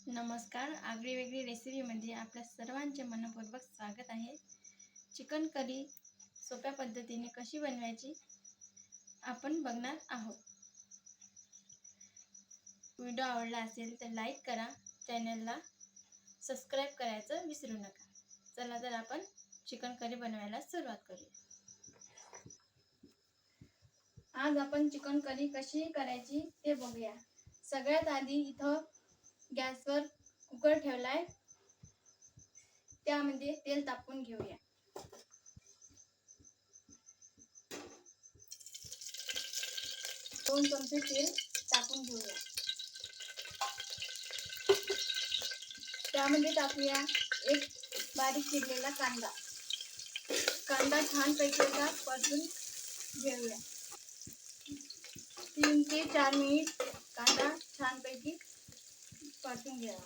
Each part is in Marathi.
नमस्कार. आगळी वेगळी रेसिपीमध्ये आपल्या सर्वांचे मनपूर्वक स्वागत आहे. चिकन करी सोप्या पद्धतीने कशी बनवायची आपण बघणार आहोत. व्हिडिओ आवडला असेल तर लाईक करा, चॅनलला सबस्क्राईब करायचं विसरू नका. चला तर आपण चिकन करी बनवायला सुरुवात करूया. आज आपण चिकन करी कशी करायची ते बघूया. सगळ्यात आधी इथं गॅसवर कुकर ठेवलाय, त्यामध्ये तेल तापवून घेऊया. 2 चमचे तेल टाकून घेऊया. त्यामध्ये टाकूया एक बारीक चिरलेला कांदा. कांदा छानपैकी असा परतून घेऊया. 3 ते 4 मिनिट कांदा छानपैकी परतून घ्यावा.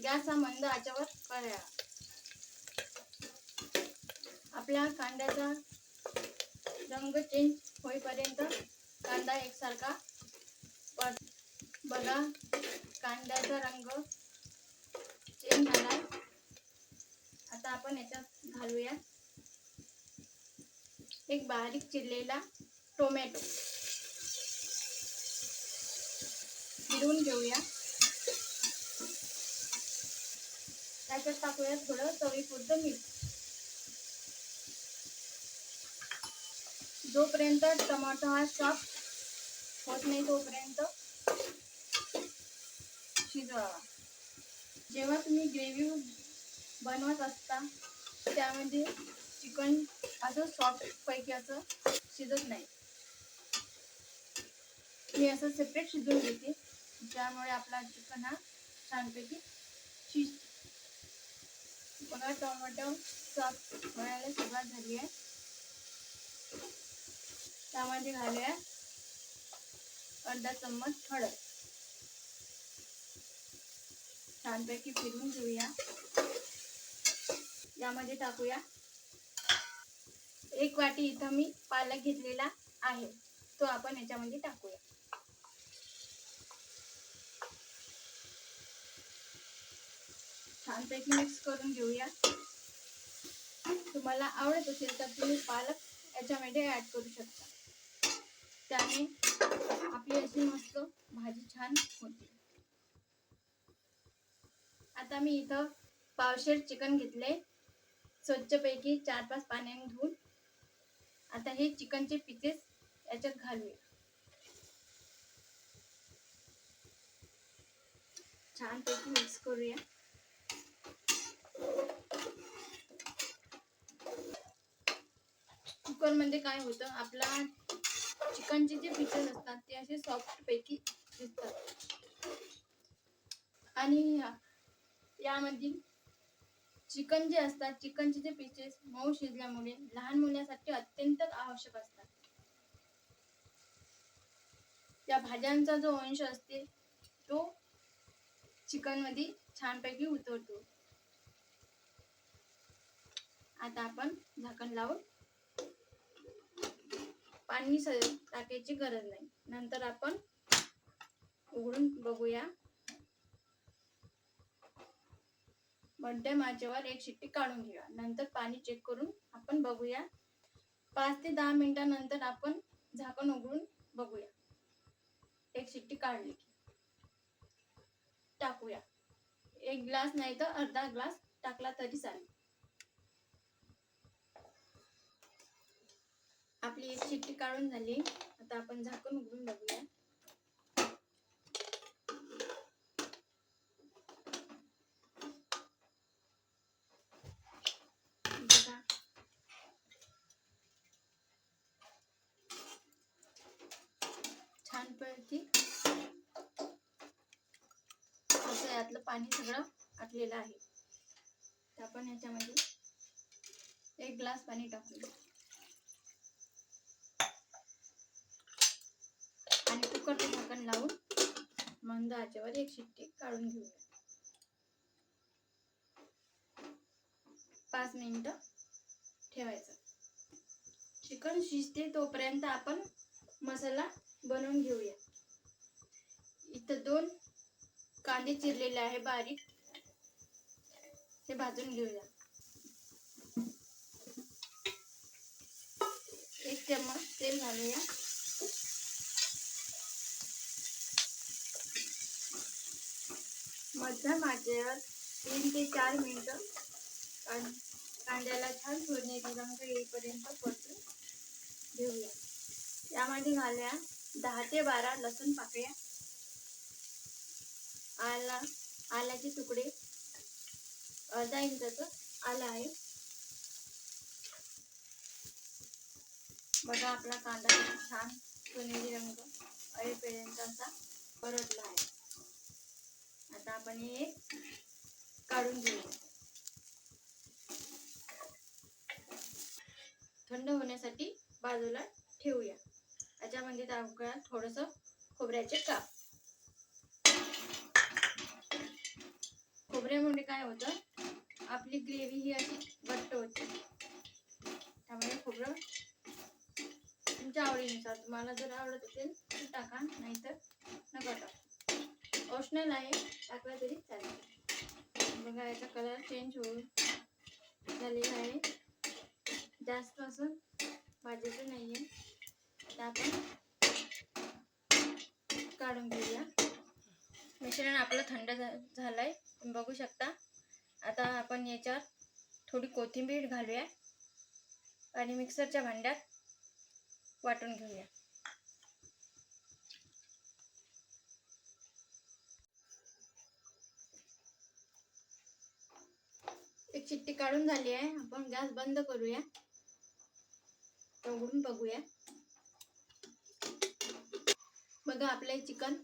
गॅस हा मंद आचेवर करावा. आपल्या कांद्याचा रंग चेंज होईपर्यंत कांदा एकसारखा बघा, कांद्याचा रंग चेंज झालाय. आता आपण याच्यात घालूया एक बारीक चिरलेला टोमॅटो. फिरवून घेऊया. त्याच्यात टाकूया थोडं चवीपुरतं मीठ. जोपर्यंत टोमॅटो हा सॉफ्ट होत नाही तोपर्यंत शिजवावा. जेव्हा तुम्ही ग्रेव्ही बनवत असता त्यामध्ये चिकन असं सॉफ्ट पैकी असं शिजत नाही. मी असं सेपरेट शिजवून घेते, त्यामुळे आपला चिकन हा छानपैकी शिजतो. बघा, टोमॅटो सॉफ्ट व्हायला सुरुवात झाली आहे. त्यामध्ये घालूया अर्धा चम्मच हळद. छानपैकी फिरवून घेऊया. यामध्ये टाकूया 1 वाटी इथं मी पालक घेतलेला आहे, तो आपण याच्यामध्ये टाकूया. छानपैकी मिक्स करून घेऊया. तुम्हाला आवडत असेल तर तुम्ही पालक याच्यामध्ये ऍड करू शकता. त्याने आपली अशी मस्त भाजी छान होते. आता मी इथं पावशेर चिकन घेतले, स्वच्छपैकी 4-5 पाण्याने धुवून. आता हे चिकनचे पीसेस याच्यात घालूया. छानपैकी मिक्स करूया. कुकर मध्ये काय होतं, आपला चिकनचे जे पीसेस असतात ते असे सॉफ्ट पैकी दिसतात. आणि यामध्ये चिकन जे असतात, चिकनचे जे पीसेस मऊ शिजल्यामुळे लहान मुलांसाठी अत्यंत आवश्यक असतात. त्या भाज्यांचा जो अंश असते तो चिकन मध्ये छानपैकी उतरतो. आता आपण झाकण लावून पाणी टाकायची गरज नाही. नंतर आपण उघडून बघूया. मध्यम आचेवर एक शिट्टी काढून घेऊया. नंतर पाणी चेक करून आपण बघूया. 5 ते 10 मिनिटांनंतर आपण झाकण उघडून बघूया. एक शिट्टी काढली टाकूया. 1 ग्लास नाही तर अर्धा ग्लास टाकला तरी चालेल. आपली एक शिट्टी काढून झाली. आता आपण झाकण उघडून बघूया. छानपैकी असं यातलं पाणी सगळं आटलेलं आहे. तर आपण याच्यामध्ये 1 ग्लास पाणी टाकूया आणि कुकरचं झाकण लावून मंद आचेवर एक शिट्टी काढून घेऊया. 5 मिनिटं ठेवायचं. चिकन शिजते तोपर्यंत आपण मसाला बनवून घेऊया. इथं 2 कांदे चिरलेले आहे बारीक, ते भाजून घेऊया. 1 चम्मच तेल घालूया. मध्यम आचेवर 3 ते 4 मिनिटं कांद्याला छान सोनेरी रंग येईपर्यंत परतून घेऊया. यामध्ये घालूया 10 ते 12 लसूण पाकळ्या, आल्याचे तुकडे, अर्धा इंचाचं आलं आहे. बघा आपला कांदा छान सोनेरी रंग येईपर्यंत असा परतला आहे. आता आपण हे काढून घेऊया. थंड होण्यासाठी बाजूला ठेवूया. याच्यामध्ये टाकूया थोडंसं खोबऱ्याचे काप. खोबऱ्यामुळे काय होतं, आपली ग्रेव्ही ही अशी घट्ट होते. त्यामुळे खोबरं तुमच्या आवडीनुसार, तुम्हाला जर आवडत असेल तर टाका, नाहीतर नका टाका. ऑप्शनल आहे, टाकला तरी चालेल. बघा याचा कलर चेंज होऊन झालेला आहे. जास्त असं भाजायचं नाहीये. ते आपण काढून घेऊया. मिश्रण आपलं थंड झालंय, तुम्ही बघू शकता. आता आपण याच्यात थोडी कोथिंबीर घालूया आणि मिक्सरच्या भांड्यात वाटून घेऊया. एक शिट्टी काढून झाली आहे. आपण गॅस बंद करूया, उघडून बघूया. बघा आपले चिकन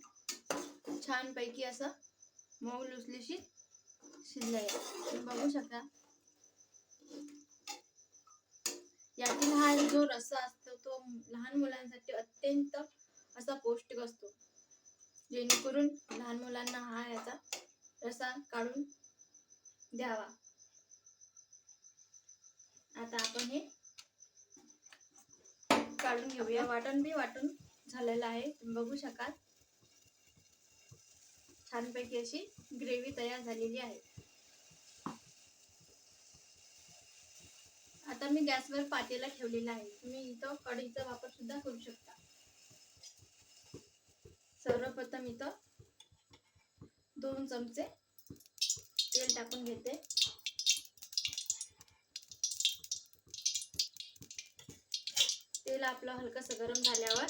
छान पैकी असं मऊ लुसलुशीत शिजलंय. तुम्ही बघू शकता. यातील हा जो रस्सा असतो तो लहान मुलांसाठी अत्यंत असा पौष्टिक असतो, जेणेकरून लहान मुलांना हा याचा रस्सा काढून द्यावा. आता आपण हे काढून घेऊया. वाटण झालेलं आहे, तुम्ही बघू शकाल. छानपैकी अशी ग्रेव्ही तयार झालेली आहे. आता मी गॅसवर पातेला ठेवलेला आहे. तुम्ही इथं कढईचा वापर सुद्धा करू शकता. सर्वप्रथम इथं 2 चमचे तेल टाकून घेते. तेल आपलं हलकसं गरम झाल्यावर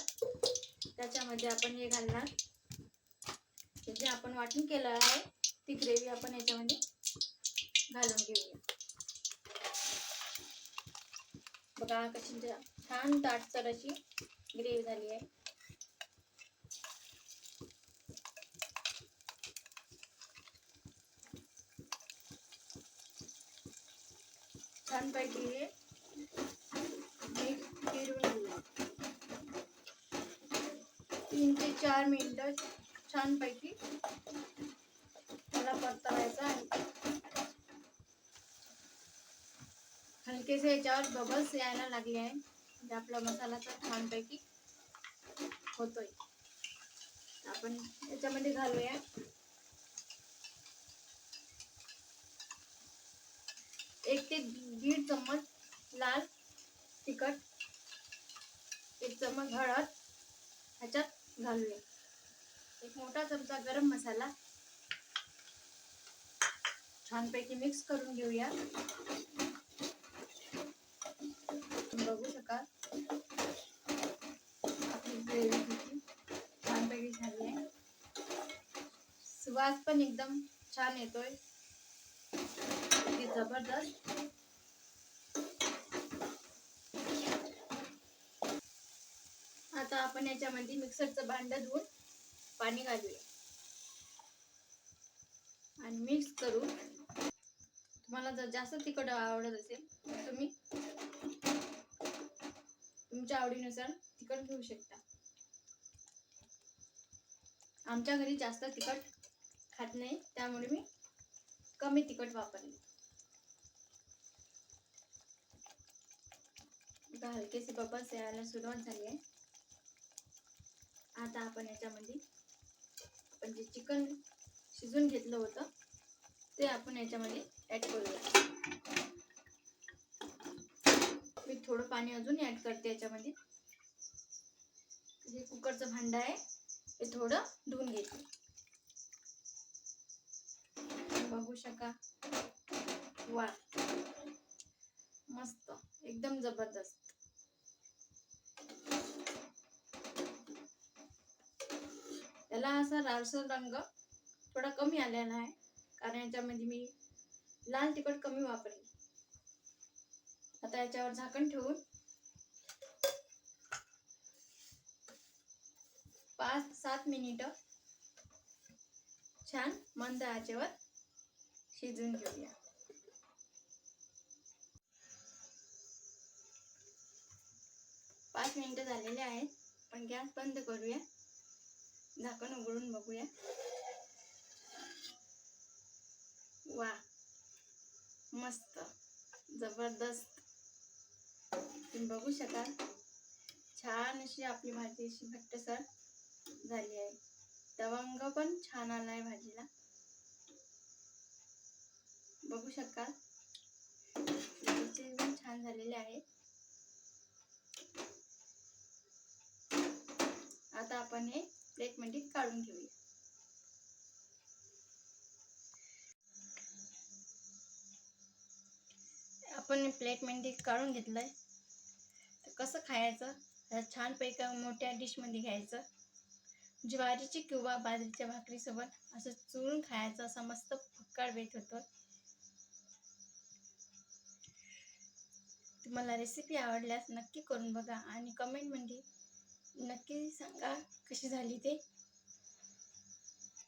त्याच्यामध्ये आपण हे घालणार, जे आपण वाटण केलं आहे ती ग्रेव्ही आपण याच्यामध्ये घालून घेऊया. बघा कशी छान दाटसर अशी ग्रेव्ही झाली आहे. छानपैकी हे फिरवून घेऊया. 3 ते 4 मिनिटं छानपैकी त्याला परतावायचं आहे. हलकेसे याच्यावर बबल्स यायला लागले आहे, म्हणजे आपला मसाला तर छानपैकी होतोय. आपण याच्यामध्ये घालूया 1 ते 1.5 चम्मच लाल तिखट, 1 चम्मच हळद ह्याच्यात घालूया. 1 मोठा चमचा गरम मसाला. छानपैकी मिक्स करून घेऊया. बघू शकाल आपली ग्रेव्ही छानपैकी झाली आहे. सुवास पण एकदम छान येतोय, जबरदस्त. आता आपण याच्यामध्ये मिक्सरचं भांडं धुवून पाणी घालूया आणि मिक्स करू. तुम्हाला जर जास्त तिखट आवडत असेल तर तुम्ही तुमच्या आवडीनुसार तिखट घेऊ शकता. आमच्या घरी जास्त तिखट खात नाही, त्यामुळे मी कमी तिखट वापरले. आता हलकेसे बबल्स यायला सुरुवात झाली आहे. आता आपण याच्यामध्ये आपण जे चिकन शिजून घेतलं होतं ते आपण याच्यामध्ये ऍड करूया. मी थोडं पाणी अजून ऍड करते याच्यामध्ये. हे कुकरचं भांडं आहे, हे थोडं धुवून घेते. बघू शका, वा मस्त, एकदम जबरदस्त. त्याला असा लालसर रंग थोडा कमी आलेला आहे, कारण याच्यामध्ये मी लाल तिखट कमी वापरले. आता याच्यावर झाकण ठेवून 5-7 मिनिटं छान मंद आचेवर शिजवून घेऊया. पाच मिनिटं झालेले आहेत. पण गॅस बंद करूया, झाकण उघडून बघूया. वा मस्त, जबरदस्त. तुम्ही बघू शकाल, छान अशी आपली भाजी अशी घट्टसर झाली आहे. तवंग पण छान आलाय भाजीला, बघू शकाल. पण छान झालेले आहे. आता आपण हे प्लेट मध्ये काढून घेऊया. आपण प्लेट मध्ये काढून घेतलंय. तर कसं खायचं, छान पैकी मोठ्या डिश मध्ये घ्यायचं. ज्वारीची किंवा बाजरीच्या भाकरी सोबत असं चुरून खायचं, असा मस्त फक्काड बेत होतो. तुम्हाला रेसिपी आवडल्यास नक्की करून बघा आणि कमेंट मध्ये नक्की सांगा कशी झाली ते.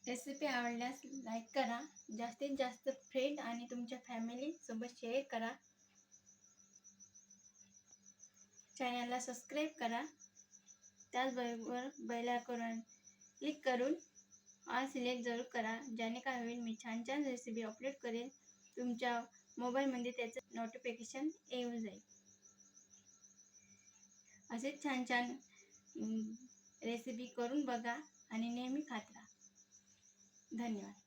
रेसिपी आवडल्यास लाईक करा, जास्तीत जास्त फ्रेंड आणि तुमच्या फॅमिली सोबत शेअर करा. चॅनलला सबस्क्राईब करा. त्याचबरोबर बेल आयकॉन क्लिक करून ऑल सिलेक्ट जरूर करा, ज्याने काय होईल मी छान छान रेसिपी अपलोड करेल, तुमच्या मोबाईलमध्ये त्याचं नोटिफिकेशन येऊन जाईल. असेच छान छान रेसिपी करून बघा आणि नेहमी खात राहा. धन्यवाद.